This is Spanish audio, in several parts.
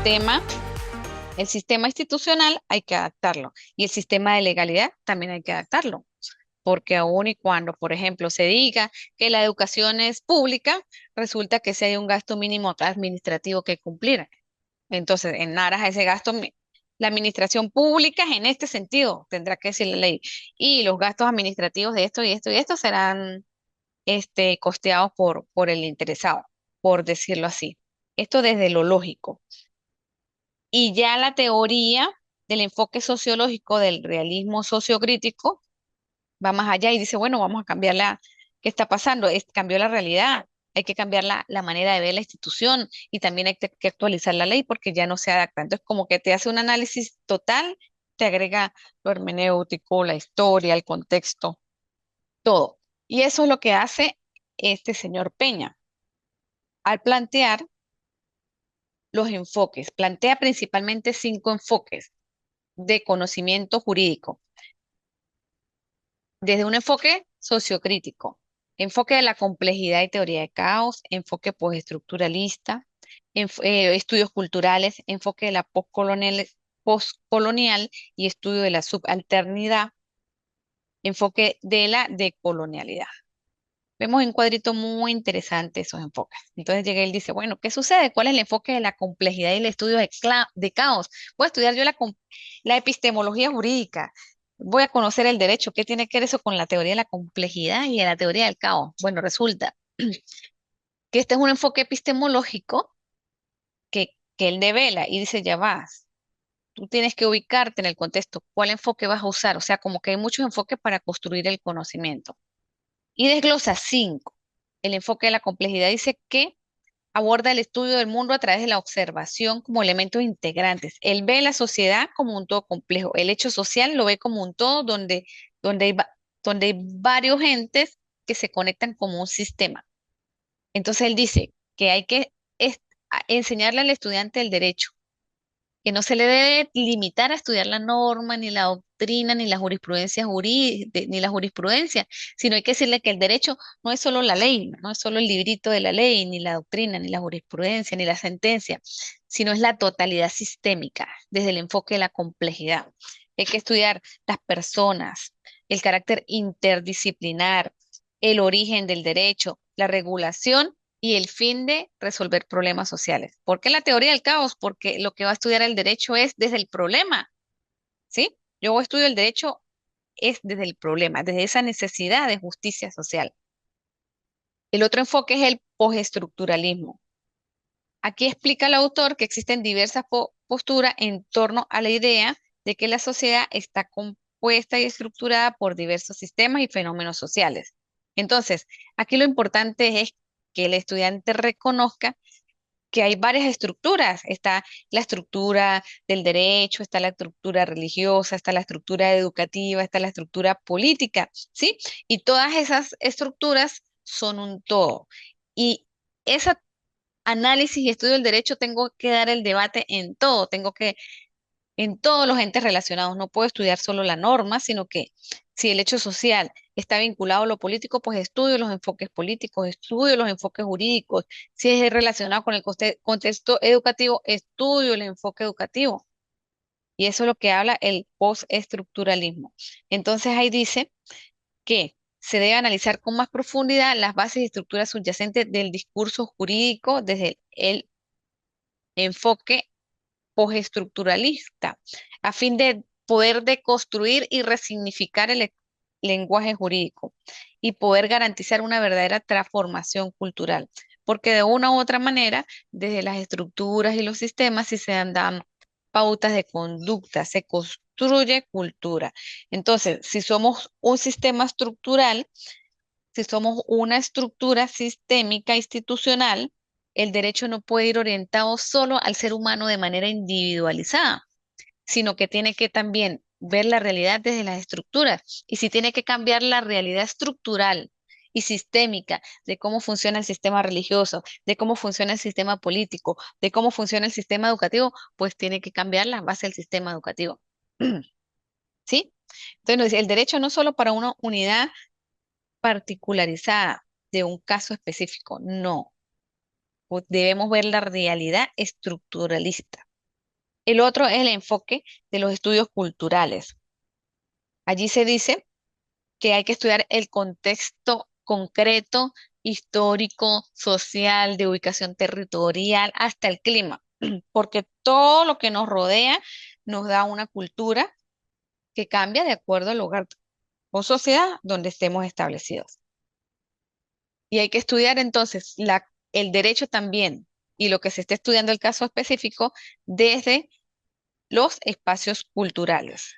el sistema institucional hay que adaptarlo y el sistema de legalidad también hay que adaptarlo, porque aun y cuando, por ejemplo, se diga que la educación es pública, resulta que si hay un gasto mínimo administrativo que cumplir. Entonces, en aras a ese gasto, la administración pública en este sentido tendrá que decir la ley y los gastos administrativos de esto y esto y esto serán costeados por el interesado, por decirlo así. Esto desde lo lógico. Y ya la teoría del enfoque sociológico del realismo sociocrítico va más allá y dice, bueno, vamos a cambiar ¿qué está pasando? Cambió la realidad, hay que cambiar la manera de ver la institución y también hay que actualizar la ley porque ya no se adapta. Entonces, como que te hace un análisis total, te agrega lo hermenéutico, la historia, el contexto, todo. Y eso es lo que hace este señor Peña al plantear los enfoques. Plantea principalmente 5 enfoques de conocimiento jurídico, desde un enfoque sociocrítico, enfoque de la complejidad y teoría de caos, enfoque postestructuralista, estudios culturales, enfoque de la postcolonial y estudio de la subalternidad, enfoque de la decolonialidad. Vemos un cuadrito muy interesante esos enfoques. Entonces llega y él dice, bueno, ¿qué sucede? ¿Cuál es el enfoque de la complejidad y el estudio de caos? Voy a estudiar yo la epistemología jurídica. Voy a conocer el derecho. ¿Qué tiene que ver eso con la teoría de la complejidad y de la teoría del caos? Bueno, resulta que este es un enfoque epistemológico que él devela y dice, ya vas. Tú tienes que ubicarte en el contexto. ¿Cuál enfoque vas a usar? O sea, como que hay muchos enfoques para construir el conocimiento. Y desglosa 5. El enfoque de la complejidad dice que aborda el estudio del mundo a través de la observación como elementos integrantes. Él ve la sociedad como un todo complejo. El hecho social lo ve como un todo donde donde hay varios entes que se conectan como un sistema. Entonces él dice que hay que enseñarle al estudiante el derecho, que no se le debe limitar a estudiar la norma, ni la doctrina, ni la jurisprudencia ni la jurisprudencia, sino hay que decirle que el derecho no es solo la ley, no es solo el librito de la ley, ni la doctrina, ni la jurisprudencia, ni la sentencia, sino es la totalidad sistémica, desde el enfoque de la complejidad. Hay que estudiar las personas, el carácter interdisciplinar, el origen del derecho, la regulación y el fin de resolver problemas sociales. ¿Por qué la teoría del caos? Porque lo que va a estudiar el derecho es desde el problema, ¿sí? Yo estudio el derecho es desde el problema, desde esa necesidad de justicia social. El otro enfoque es el postestructuralismo. Aquí explica el autor que existen diversas posturas en torno a la idea de que la sociedad está compuesta y estructurada por diversos sistemas y fenómenos sociales. Entonces, aquí lo importante es que el estudiante reconozca que hay varias estructuras. Está la estructura del derecho, está la estructura religiosa, está la estructura educativa, está la estructura política, ¿sí? Y todas esas estructuras son un todo. Y ese análisis y estudio del derecho tengo que dar el debate en todo, en todos los entes relacionados. No puedo estudiar solo la norma, sino que si el hecho social está vinculado a lo político, pues estudio los enfoques políticos, estudio los enfoques jurídicos. Si es relacionado con el contexto educativo, estudio el enfoque educativo. Y eso es lo que habla el postestructuralismo. Entonces ahí dice que se debe analizar con más profundidad las bases y estructuras subyacentes del discurso jurídico desde el enfoque postestructuralista, a fin de poder deconstruir y resignificar el lenguaje jurídico y poder garantizar una verdadera transformación cultural. Porque de una u otra manera, desde las estructuras y los sistemas, si se dan pautas de conducta, se construye cultura. Entonces, si somos un sistema estructural, si somos una estructura sistémica institucional, el derecho no puede ir orientado solo al ser humano de manera individualizada, sino que tiene que también ver la realidad desde las estructuras. Y si tiene que cambiar la realidad estructural y sistémica de cómo funciona el sistema religioso, de cómo funciona el sistema político, de cómo funciona el sistema educativo, pues tiene que cambiar la base del sistema educativo. ¿Sí? Entonces, el derecho no solo para una unidad particularizada de un caso específico, no. Debemos ver la realidad estructuralista. El otro es el enfoque de los estudios culturales. Allí se dice que hay que estudiar el contexto concreto, histórico, social, de ubicación territorial, hasta el clima, porque todo lo que nos rodea nos da una cultura que cambia de acuerdo al lugar o sociedad donde estemos establecidos. Y hay que estudiar entonces el derecho también y lo que se esté estudiando el caso específico desde los espacios culturales.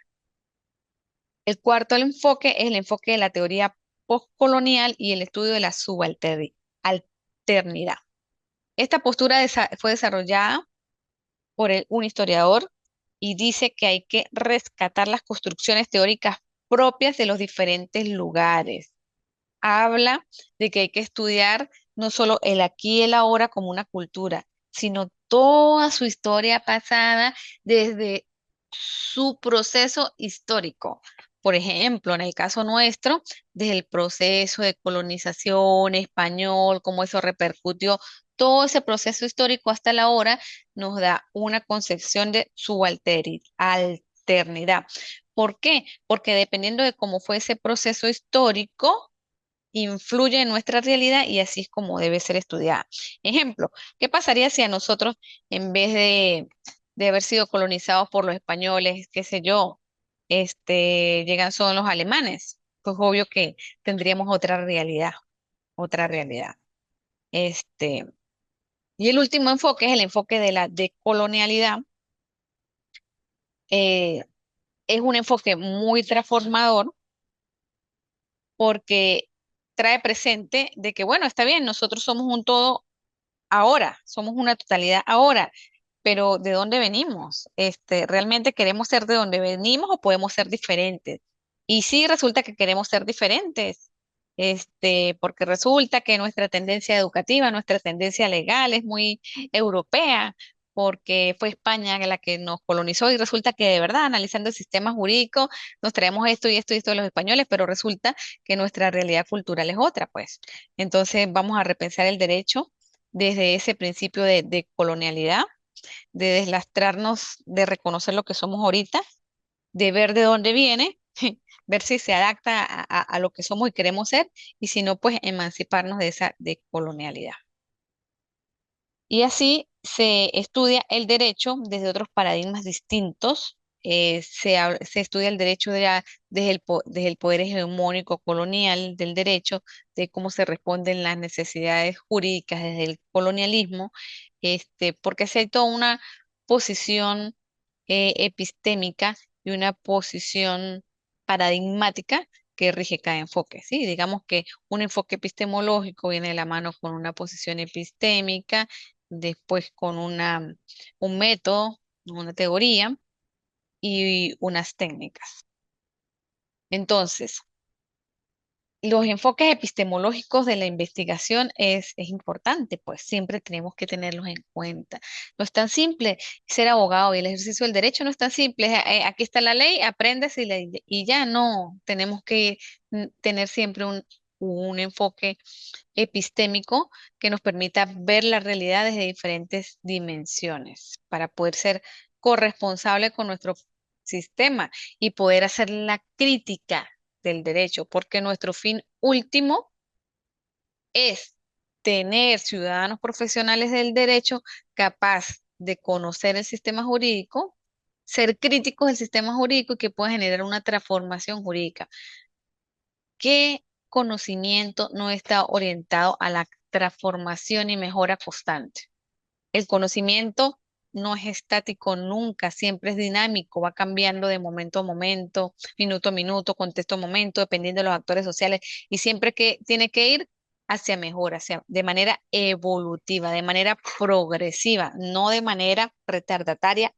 El cuarto enfoque es el enfoque de la teoría postcolonial y el estudio de la subalternidad. Esta postura fue desarrollada por un historiador y dice que hay que rescatar las construcciones teóricas propias de los diferentes lugares. Habla de que hay que estudiar no solo el aquí y el ahora como una cultura, sino toda su historia pasada desde su proceso histórico. Por ejemplo, en el caso nuestro, desde el proceso de colonización español, cómo eso repercutió, todo ese proceso histórico hasta la hora nos da una concepción de alternidad. ¿Por qué? Porque dependiendo de cómo fue ese proceso histórico, influye en nuestra realidad y así es como debe ser estudiada. Ejemplo, ¿qué pasaría si a nosotros, en vez de haber sido colonizados por los españoles, qué sé yo, llegan son los alemanes? Pues obvio que tendríamos otra realidad, otra realidad. Este, y el último enfoque es el enfoque de la decolonialidad. Eh, es un enfoque muy transformador porque trae presente de que, bueno, está bien, nosotros somos un todo ahora, somos una totalidad ahora, pero ¿de dónde venimos? ¿Realmente queremos ser de donde venimos o podemos ser diferentes? Y sí resulta que queremos ser diferentes, porque resulta que nuestra tendencia educativa, nuestra tendencia legal es muy europea, porque fue España la que nos colonizó y resulta que de verdad, analizando el sistema jurídico, nos traemos esto y esto y esto de los españoles, pero resulta que nuestra realidad cultural es otra, pues. Entonces vamos a repensar el derecho desde ese principio de colonialidad, de deslastrarnos, de reconocer lo que somos ahorita, de ver de dónde viene, ver si se adapta a lo que somos y queremos ser, y si no, pues emanciparnos de esa de colonialidad. Y así se estudia el derecho desde otros paradigmas distintos. Se estudia el derecho desde el poder hegemónico colonial del derecho, de cómo se responden las necesidades jurídicas desde el colonialismo, porque si hay toda una posición epistémica y una posición paradigmática que rige cada enfoque, ¿sí? Digamos que un enfoque epistemológico viene de la mano con una posición epistémica, después con un método, una teoría y unas técnicas. Entonces, los enfoques epistemológicos de la investigación es importante, pues siempre tenemos que tenerlos en cuenta. No es tan simple ser abogado y el ejercicio del derecho no es tan simple. Aquí está la ley, aprendes y ya no. Tenemos que tener siempre un enfoque epistémico que nos permita ver la realidad desde diferentes dimensiones para poder ser corresponsable con nuestro sistema y poder hacer la crítica del derecho, porque nuestro fin último es tener ciudadanos profesionales del derecho capaz de conocer el sistema jurídico, ser críticos del sistema jurídico y que pueda generar una transformación jurídica. ¿Qué conocimiento no está orientado a la transformación y mejora constante? El conocimiento no es estático nunca, siempre es dinámico, va cambiando de momento a momento, minuto a minuto, contexto a momento, dependiendo de los actores sociales, y siempre que tiene que ir hacia mejor, de manera evolutiva, de manera progresiva, no de manera retardataria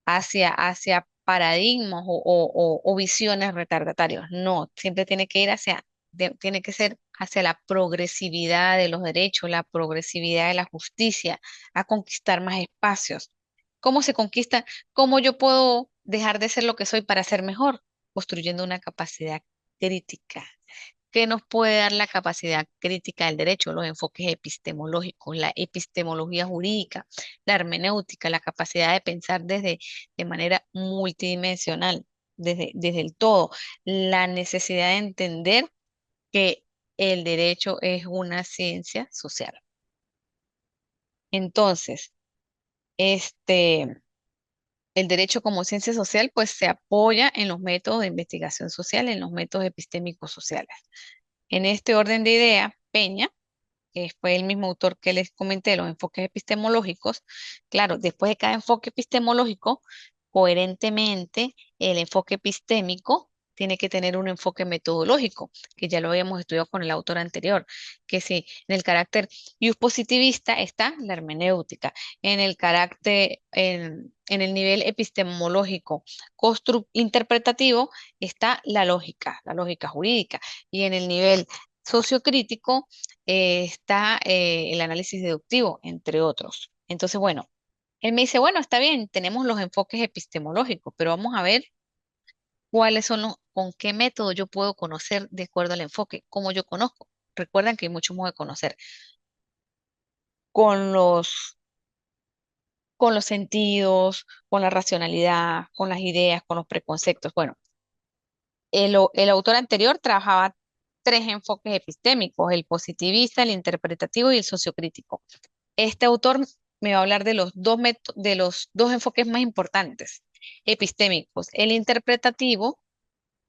hacia paradigmas o visiones retardatarios. No, siempre tiene que ir tiene que ser hacia la progresividad de los derechos, la progresividad de la justicia, a conquistar más espacios. ¿Cómo se conquista? ¿Cómo yo puedo dejar de ser lo que soy para ser mejor? Construyendo una capacidad crítica, ¿Qué nos puede dar la capacidad crítica del derecho? Los enfoques epistemológicos, la epistemología jurídica, la hermenéutica, la capacidad de pensar de manera multidimensional, desde el todo, la necesidad de entender que el derecho es una ciencia social. Entonces, este, el derecho como ciencia social, pues se apoya en los métodos de investigación social, en los métodos epistémicos sociales. En este orden de ideas, Peña, que fue el mismo autor que les comenté, los enfoques epistemológicos, claro, después de cada enfoque epistemológico, coherentemente, el enfoque epistémico tiene que tener un enfoque metodológico, que ya lo habíamos estudiado con el autor anterior, que si en el carácter positivista está la hermenéutica, en el carácter, en el nivel epistemológico interpretativo está la lógica jurídica, y en el nivel sociocrítico está el análisis deductivo, entre otros. Entonces, bueno, él me dice, bueno, está bien, tenemos los enfoques epistemológicos, pero vamos a ver cuáles son con qué método yo puedo conocer de acuerdo al enfoque, cómo yo conozco. Recuerdan que hay muchos modos de conocer, con con los sentidos, con la racionalidad, con las ideas, con los preconceptos. Bueno, el autor anterior trabajaba tres enfoques epistémicos, el positivista, el interpretativo y el sociocrítico. Este autor me va a hablar de de los dos enfoques más importantes epistémicos, el interpretativo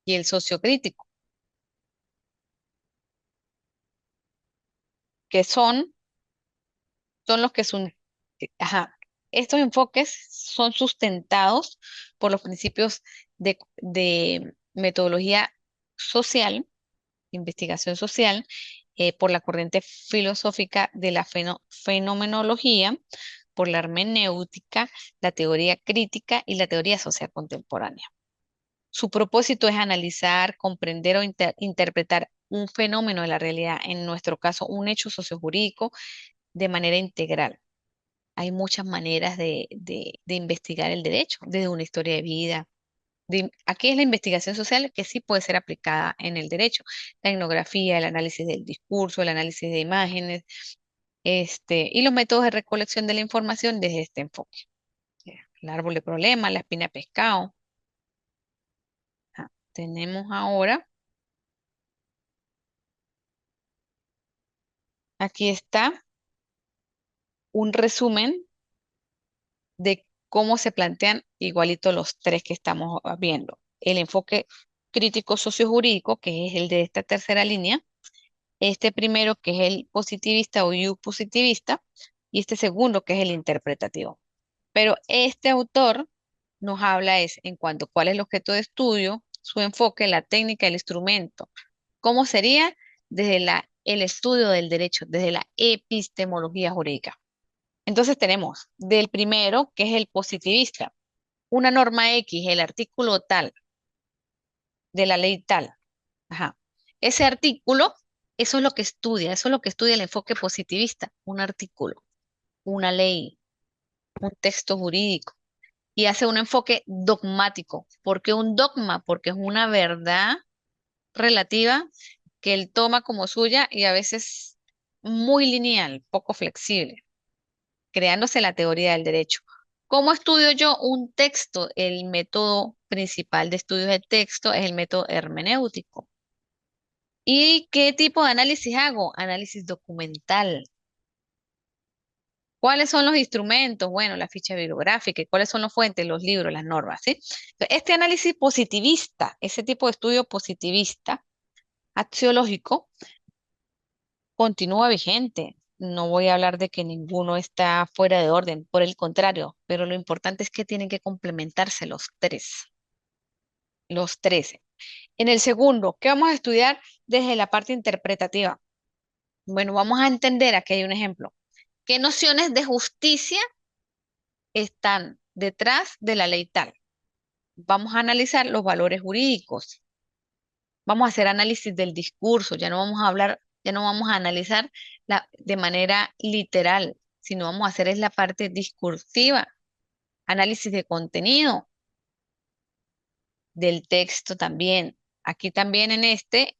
y el sociocrítico, que son los que son, ajá, estos enfoques son sustentados por los principios de metodología social, investigación social, por la corriente filosófica de la fenomenología, por la hermenéutica, la teoría crítica y la teoría social contemporánea. Su propósito es analizar, comprender o interpretar un fenómeno de la realidad, en nuestro caso, un hecho sociojurídico, de manera integral. Hay muchas maneras de investigar el derecho, desde una historia de vida. Aquí es la investigación social que sí puede ser aplicada en el derecho. La etnografía, el análisis del discurso, el análisis de imágenes, y los métodos de recolección de la información desde este enfoque. El árbol de problema, la espina de pescado. Tenemos ahora, aquí está un resumen de cómo se plantean igualito los tres que estamos viendo. El enfoque crítico sociojurídico, que es el de esta tercera línea, este primero que es el positivista o positivista, y este segundo que es el interpretativo. Pero este autor nos habla es en cuanto a cuál es el objeto de estudio, su enfoque, la técnica, el instrumento. ¿Cómo sería desde el estudio del derecho, desde la epistemología jurídica? Entonces tenemos del primero, que es el positivista, una norma X, el artículo tal de la ley tal. Ajá. Ese artículo, eso es lo que estudia el enfoque positivista, un artículo, una ley, un texto jurídico. Y hace un enfoque dogmático. ¿Por qué un dogma? Porque es una verdad relativa que él toma como suya y a veces muy lineal, poco flexible, creándose la teoría del derecho. ¿Cómo estudio yo un texto? El método principal de estudio del texto es el método hermenéutico. ¿Y qué tipo de análisis hago? Análisis documental. ¿Cuáles son los instrumentos? Bueno, la ficha bibliográfica. ¿Y cuáles son las fuentes? Los libros, las normas, ¿sí? Este análisis positivista, ese tipo de estudio positivista, axiológico, continúa vigente. No voy a hablar de que ninguno está fuera de orden, por el contrario, pero lo importante es que tienen que complementarse los tres, los 13. En el segundo, ¿qué vamos a estudiar desde la parte interpretativa? Bueno, vamos a entender, aquí hay un ejemplo. ¿Qué nociones de justicia están detrás de la ley tal? Vamos a analizar los valores jurídicos. Vamos a hacer análisis del discurso. Ya no vamos a hablar, ya no vamos a analizar de manera literal, sino vamos a hacer es la parte discursiva, análisis de contenido, del texto también. Aquí también en este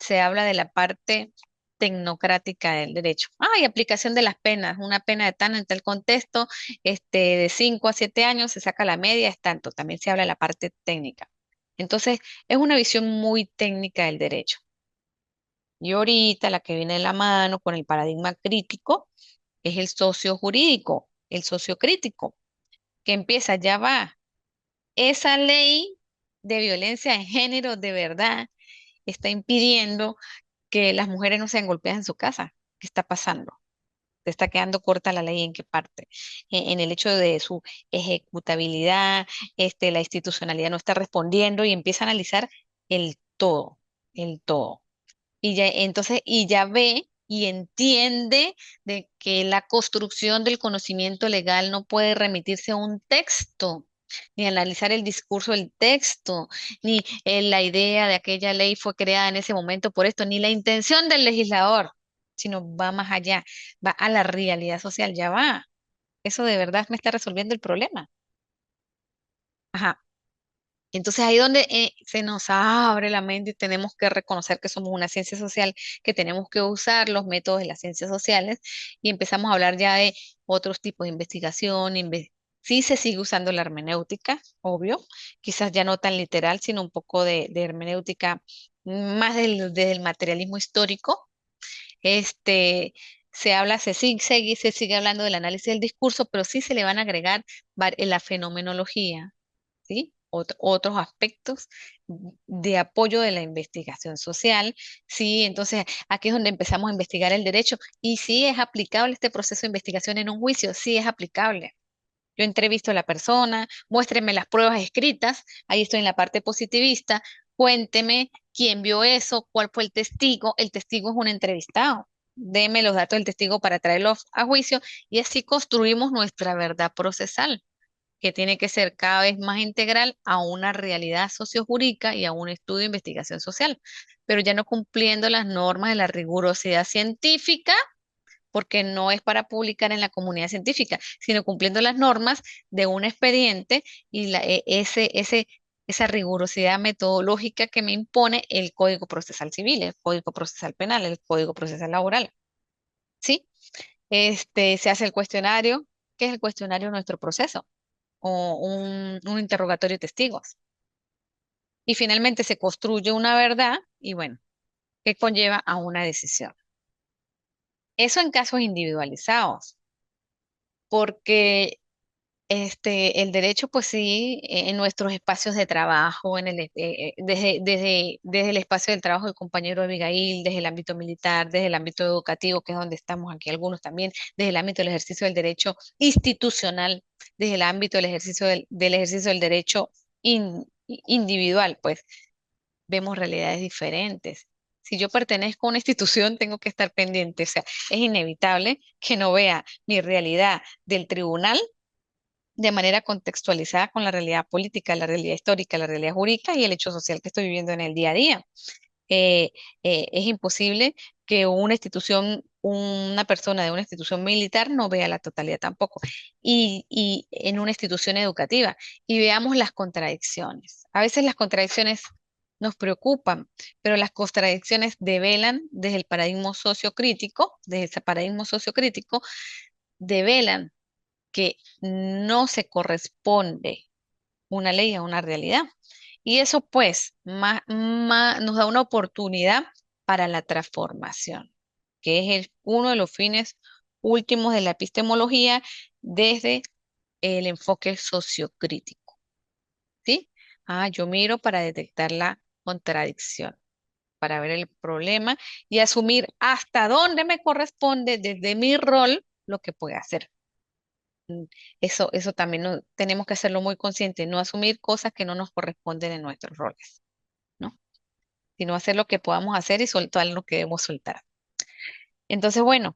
se habla de la parte tecnocrática del derecho. Y aplicación de las penas, una pena de tan en tal contexto, de 5 a 7 años, se saca la media, es tanto. También se habla de la parte técnica. Entonces, es una visión muy técnica del derecho. Y ahorita la que viene de la mano con el paradigma crítico es el socio jurídico, el socio crítico, que empieza, ya va. Esa ley de violencia de género de verdad está impidiendo que las mujeres no sean golpeadas en su casa. ¿Qué está pasando? ¿Te está quedando corta la ley en qué parte? En el hecho de su ejecutabilidad, la institucionalidad no está respondiendo y empieza a analizar el todo, el todo. Y ya, entonces, y ya ve y entiende de que la construcción del conocimiento legal no puede remitirse a un texto, ni analizar el discurso del texto, ni la idea de aquella ley fue creada en ese momento por esto, ni la intención del legislador, sino va más allá, va a la realidad social, ya va. Eso de verdad me está resolviendo el problema. Ajá. Entonces ahí donde se nos abre la mente y tenemos que reconocer que somos una ciencia social, que tenemos que usar los métodos de las ciencias sociales y empezamos a hablar ya de otros tipos de investigación. Sí se sigue usando la hermenéutica, obvio, quizás ya no tan literal, sino un poco de hermenéutica más desde el materialismo histórico. Este, se habla, se sigue hablando del análisis del discurso, pero sí se le van a agregar la fenomenología, ¿sí? Otros aspectos de apoyo de la investigación social, ¿sí? Entonces, aquí es donde empezamos a investigar el derecho. Y sí es aplicable este proceso de investigación en un juicio, sí es aplicable. Yo entrevisto a la persona, muéstreme las pruebas escritas, ahí estoy en la parte positivista, cuénteme quién vio eso, cuál fue el testigo es un entrevistado, deme los datos del testigo para traerlos a juicio y así construimos nuestra verdad procesal, que tiene que ser cada vez más integral a una realidad sociojurídica y a un estudio de investigación social, pero ya no cumpliendo las normas de la rigurosidad científica, porque no es para publicar en la comunidad científica, sino cumpliendo las normas de un expediente y esa rigurosidad metodológica que me impone el Código Procesal Civil, el Código Procesal Penal, el Código Procesal Laboral. ¿Sí? Se hace el cuestionario. ¿Qué es el cuestionario de nuestro proceso? O un interrogatorio de testigos. Y finalmente se construye una verdad y bueno, que conlleva a una decisión. Eso en casos individualizados, porque el derecho, pues sí, en nuestros espacios de trabajo, desde el espacio del trabajo del compañero Abigail, desde el ámbito militar, desde el ámbito educativo, que es donde estamos aquí algunos también, desde el ámbito del ejercicio del derecho institucional, desde el ámbito del ejercicio del derecho individual, pues vemos realidades diferentes. Si yo pertenezco a una institución, tengo que estar pendiente, o sea, es inevitable que no vea mi realidad del tribunal de manera contextualizada con la realidad política, la realidad histórica, la realidad jurídica y el hecho social que estoy viviendo en el día a día. Eh, es imposible que una persona de una institución militar no vea la totalidad tampoco. Y en una institución educativa. Y veamos las contradicciones. A veces las contradicciones nos preocupan, pero las contradicciones develan desde ese paradigma sociocrítico, develan que no se corresponde una ley a una realidad. Y eso pues nos da una oportunidad para la transformación, que es uno de los fines últimos de la epistemología desde el enfoque sociocrítico. ¿Sí? Yo miro para detectar la contradicción, para ver el problema y asumir hasta dónde me corresponde desde mi rol lo que puede hacer. Eso también tenemos que hacerlo muy consciente, no asumir cosas que no nos corresponden en nuestros roles, ¿no? Sino hacer lo que podamos hacer y soltar lo que debemos soltar. Entonces, bueno,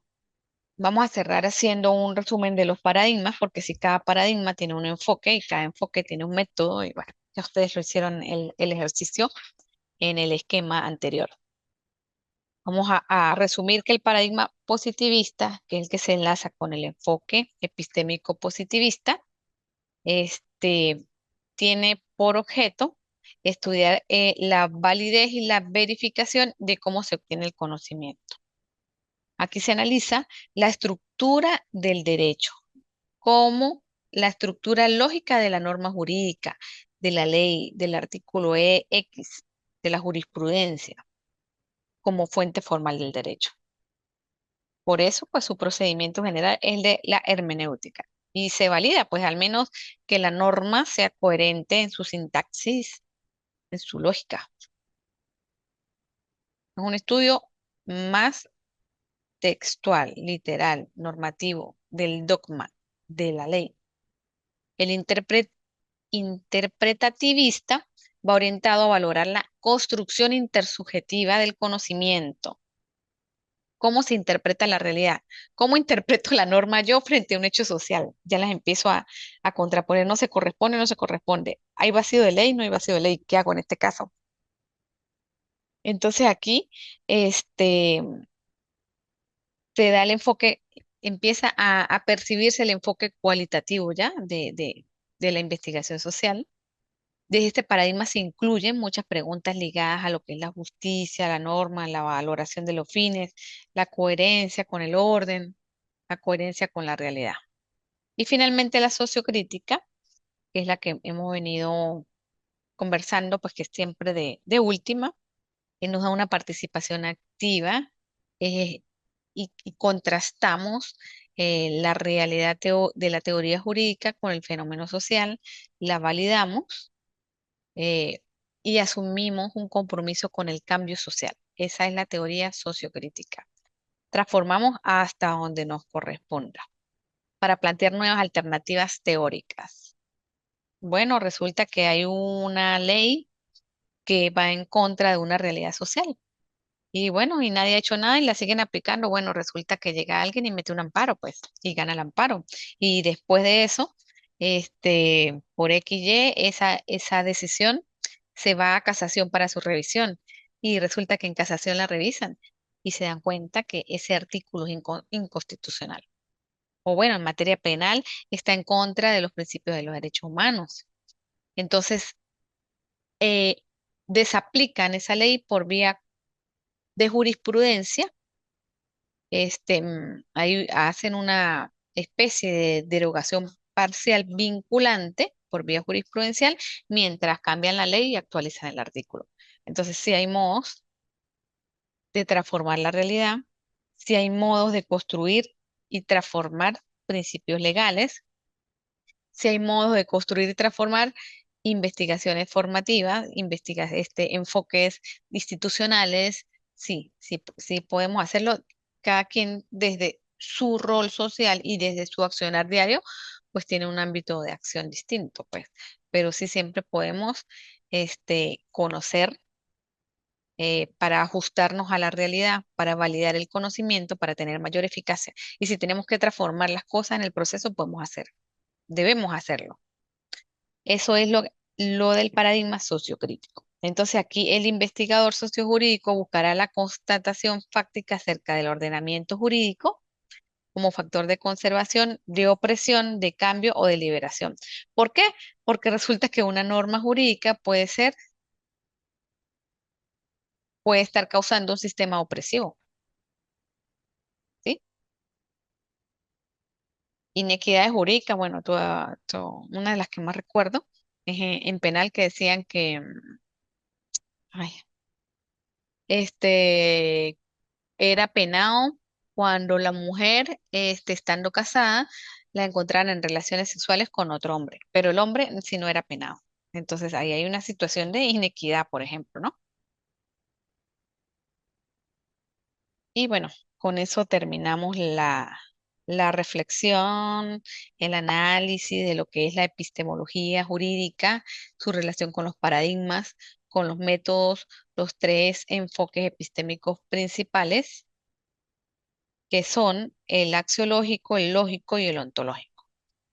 vamos a cerrar haciendo un resumen de los paradigmas, porque si cada paradigma tiene un enfoque y cada enfoque tiene un método, y bueno, ya ustedes lo hicieron el ejercicio en el esquema anterior. Vamos a resumir que el paradigma positivista, que es el que se enlaza con el enfoque epistémico positivista, este, tiene por objeto estudiar la validez y la verificación de cómo se obtiene el conocimiento. Aquí se analiza la estructura del derecho, como la estructura lógica de la norma jurídica, de la ley, del artículo X, de la jurisprudencia, como fuente formal del derecho. Por eso, pues su procedimiento general es el de la hermenéutica. Y se valida, pues al menos que la norma sea coherente en su sintaxis, en su lógica. Es un estudio más textual, literal, normativo, del dogma, de la ley. El interpretativista va orientado a valorar la construcción intersubjetiva del conocimiento. ¿Cómo se interpreta la realidad? ¿Cómo interpreto la norma yo frente a un hecho social? Ya las empiezo a contraponer, no se corresponde, no se corresponde. ¿Hay vacío de ley? No hay vacío de ley. ¿Qué hago en este caso? Entonces aquí, este, se da el enfoque, empieza a percibirse el enfoque cualitativo ya de la investigación social. Desde este paradigma se incluyen muchas preguntas ligadas a lo que es la justicia, la norma, la valoración de los fines, la coherencia con el orden, la coherencia con la realidad. Y finalmente la sociocrítica, que es la que hemos venido conversando, pues que es siempre de última, y nos da una participación activa eh, y contrastamos la realidad de la teoría jurídica con el fenómeno social, la validamos eh, y asumimos un compromiso con el cambio social. Esa es la teoría sociocrítica. Transformamos hasta donde nos corresponda para plantear nuevas alternativas teóricas. Bueno, resulta que hay una ley que va en contra de una realidad social. Y bueno, y nadie ha hecho nada y la siguen aplicando. Bueno, resulta que llega alguien y mete un amparo, pues, y gana el amparo. Y después de eso, por XY, esa decisión se va a casación para su revisión. Y resulta que en casación la revisan y se dan cuenta que ese artículo es inconstitucional. O bueno, en materia penal está en contra de los principios de los derechos humanos. Entonces, eh, desaplican esa ley por vía de jurisprudencia, ahí hacen una especie de derogación parcial vinculante por vía jurisprudencial, mientras cambian la ley y actualizan el artículo. Entonces, sí hay modos de transformar la realidad, sí hay modos de construir y transformar principios legales, sí hay modos de construir y transformar investigaciones formativas, enfoques institucionales, sí, sí, sí podemos hacerlo, cada quien desde su rol social y desde su accionar diario, pues tiene un ámbito de acción distinto, pues, pero sí siempre podemos, conocer para ajustarnos a la realidad, para validar el conocimiento, para tener mayor eficacia. Y si tenemos que transformar las cosas en el proceso, podemos hacer, debemos hacerlo. Eso es lo del paradigma sociocrítico. Entonces aquí el investigador sociojurídico buscará la constatación fáctica acerca del ordenamiento jurídico como factor de conservación, de opresión, de cambio o de liberación. ¿Por qué? Porque resulta que una norma jurídica puede estar causando un sistema opresivo, ¿sí? Inequidades jurídicas, bueno, una de las que más recuerdo es en penal que decían que, ay, este, era penado cuando la mujer, estando casada, la encontraran en relaciones sexuales con otro hombre, pero el hombre sí no era penado. Entonces ahí hay una situación de inequidad, por ejemplo, ¿no? Y bueno, con eso terminamos la reflexión, el análisis de lo que es la epistemología jurídica, su relación con los paradigmas, con los métodos, los tres enfoques epistémicos principales, que son el axiológico, el lógico y el ontológico.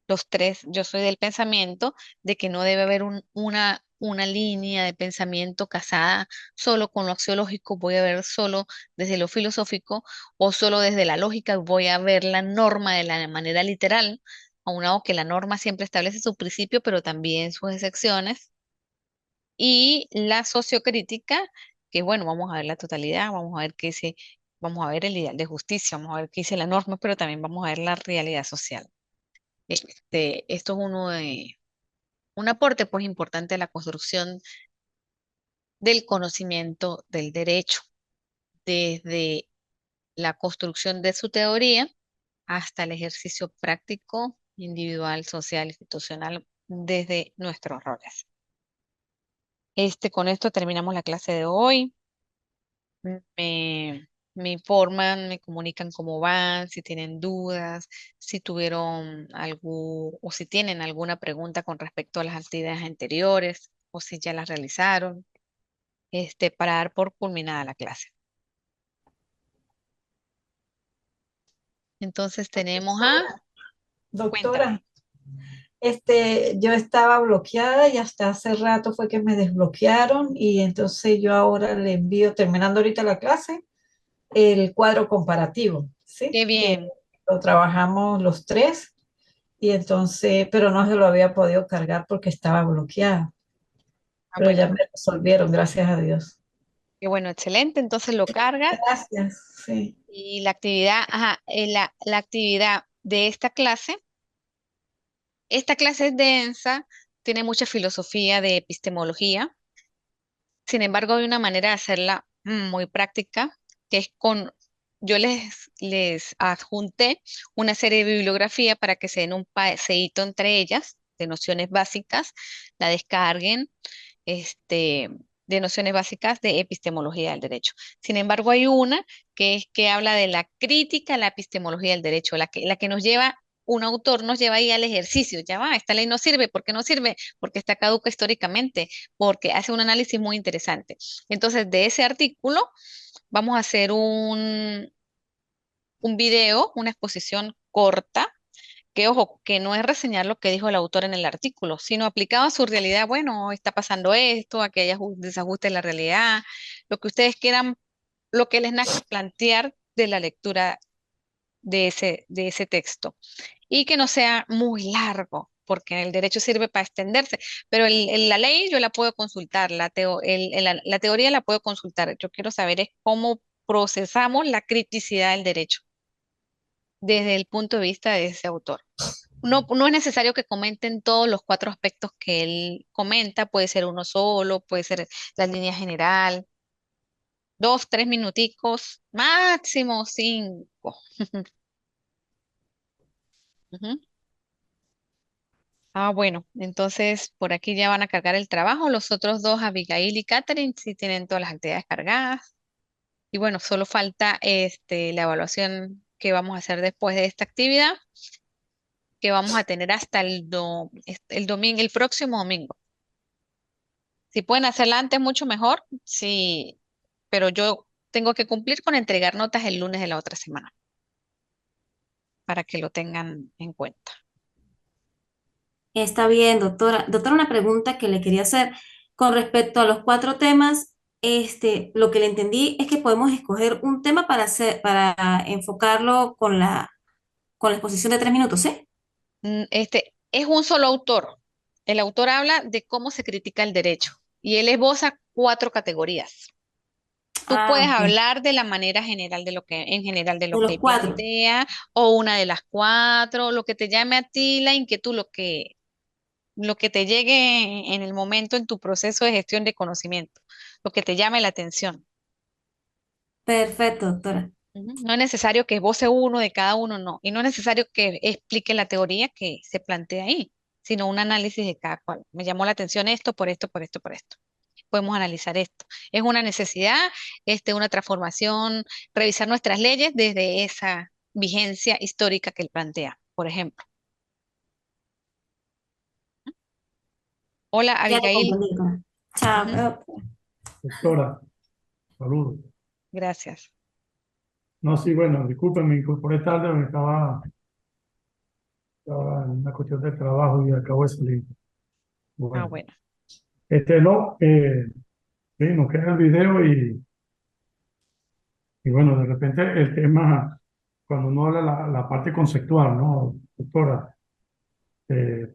Los tres, yo soy del pensamiento de que no debe haber una línea de pensamiento casada solo con lo axiológico, voy a ver solo desde lo filosófico o solo desde la lógica, voy a ver la norma de la manera literal, aunado que la norma siempre establece su principio, pero también sus excepciones. Y la sociocrítica, que bueno, vamos a ver la totalidad, vamos a ver qué dice, vamos a ver el ideal de justicia, vamos a ver qué dice la norma, pero también vamos a ver la realidad social. Esto es un aporte pues importante a la construcción del conocimiento del derecho, desde la construcción de su teoría hasta el ejercicio práctico, individual, social, institucional, desde nuestros roles. Con esto terminamos la clase de hoy. Me informan, me comunican cómo van, si tienen dudas, si tuvieron algo o si tienen alguna pregunta con respecto a las actividades anteriores o si ya las realizaron, para dar por culminada la clase. Entonces tenemos cuéntame. Doctora, yo estaba bloqueada y hasta hace rato fue que me desbloquearon y entonces yo ahora le envío, terminando ahorita la clase, el cuadro comparativo, ¿sí? Qué Que bien. lo trabajamos los tres y entonces, pero no se lo había podido cargar porque estaba bloqueada, pero ya Bueno, me resolvieron, gracias a Dios. qué bueno, excelente. Entonces lo cargas Gracias, sí. y la actividad, la actividad de esta clase es densa, tiene mucha filosofía de epistemología. Sin embargo, hay una manera de hacerla muy práctica, que es yo les adjunté una serie de bibliografía para que se den un paseíto entre ellas, de nociones básicas, la descarguen, este, de nociones básicas de epistemología del derecho. Sin embargo, hay una que es que habla de la crítica a la epistemología del derecho, la que nos lleva, un autor nos lleva ahí al ejercicio, ya va, esta ley no sirve, ¿por qué no sirve? Porque está caduca históricamente, porque hace un análisis muy interesante. Entonces, de ese artículo vamos a hacer un video, una exposición corta que ojo, que no es reseñar lo que dijo el autor en el artículo, sino aplicado a su realidad, bueno, está pasando esto, aquí hay desajuste en la realidad, lo que ustedes quieran, lo que les nazca plantear de la lectura de ese texto. Y que no sea muy largo, porque el derecho sirve para extenderse, pero la ley yo la puedo consultar, la teoría la puedo consultar. Yo quiero saber es cómo procesamos la criticidad del derecho desde el punto de vista de ese autor. No es necesario que comenten todos los cuatro aspectos que él comenta, puede ser uno solo, puede ser la línea general, 2, 3 minuticos, máximo 5. Ujú. Bueno, entonces por aquí ya van a cargar el trabajo. Los otros dos, Abigail y Catherine, sí tienen todas las actividades cargadas. Y bueno, solo falta la evaluación que vamos a hacer después de esta actividad, que vamos a tener hasta el domingo, el próximo domingo. Si pueden hacerla antes, mucho mejor. Sí, pero yo tengo que cumplir con entregar notas el lunes de la otra semana para que lo tengan en cuenta. Está bien, doctora. Doctora, una pregunta que le quería hacer con respecto a los cuatro temas. Lo que le entendí es que podemos escoger un tema para enfocarlo con la exposición de 3 minutos, ¿sí? Es un solo autor. El autor habla de cómo se critica el derecho y él esboza 4 categorías. Tú Ah, puedes ok. hablar de la manera general en general de lo De que los cuatro. plantea o una de las 4, lo que te llame a ti la inquietud, lo que te llegue en el momento en tu proceso de gestión de conocimiento, lo que te llame la atención. Perfecto, doctora. Ujú. No es necesario que esboce uno de cada uno, no. Y no es necesario que explique la teoría que se plantea ahí, sino un análisis de cada cual. Me llamó la atención esto, por esto, por esto, por esto. Podemos analizar esto. Es una necesidad, una transformación, revisar nuestras leyes desde esa vigencia histórica que él plantea, por ejemplo. Hola, Ya le Abigail. comprendí, doctora. Chao, Ujú. Doctora, saludos. Gracias. No, sí, bueno, disculpen, me incorporé tarde, estaba en una cuestión de trabajo y acabo de salir. Bueno, Bueno. no, sí, nos queda el video y bueno, de repente el tema, cuando uno habla la parte conceptual, ¿no? Doctora,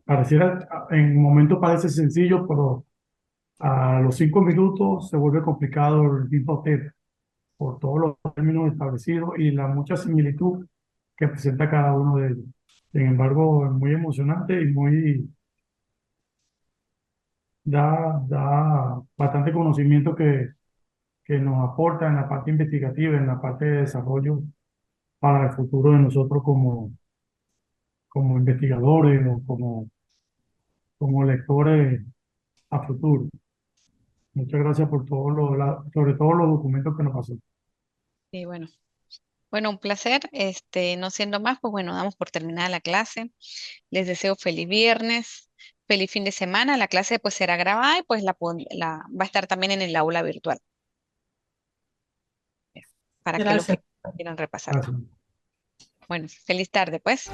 pareciera, en un momento parece sencillo, pero A los 5 minutos se vuelve complicado el mismo tema por todos los términos establecidos y la mucha similitud que presenta cada uno de ellos. Sin embargo, es muy emocionante y da bastante conocimiento que nos aporta en la parte investigativa, en la parte de desarrollo para el futuro de nosotros como investigadores o como lectores a futuro. Muchas gracias por sobre todo los documentos que nos pasó. Y bueno, un placer. No siendo más, pues bueno, damos por terminada la clase. Les deseo feliz viernes, feliz fin de semana. La clase pues será grabada y pues va a estar también en el aula virtual para que los que Gracias. quieran repasarla. Gracias. Bueno, feliz tarde pues.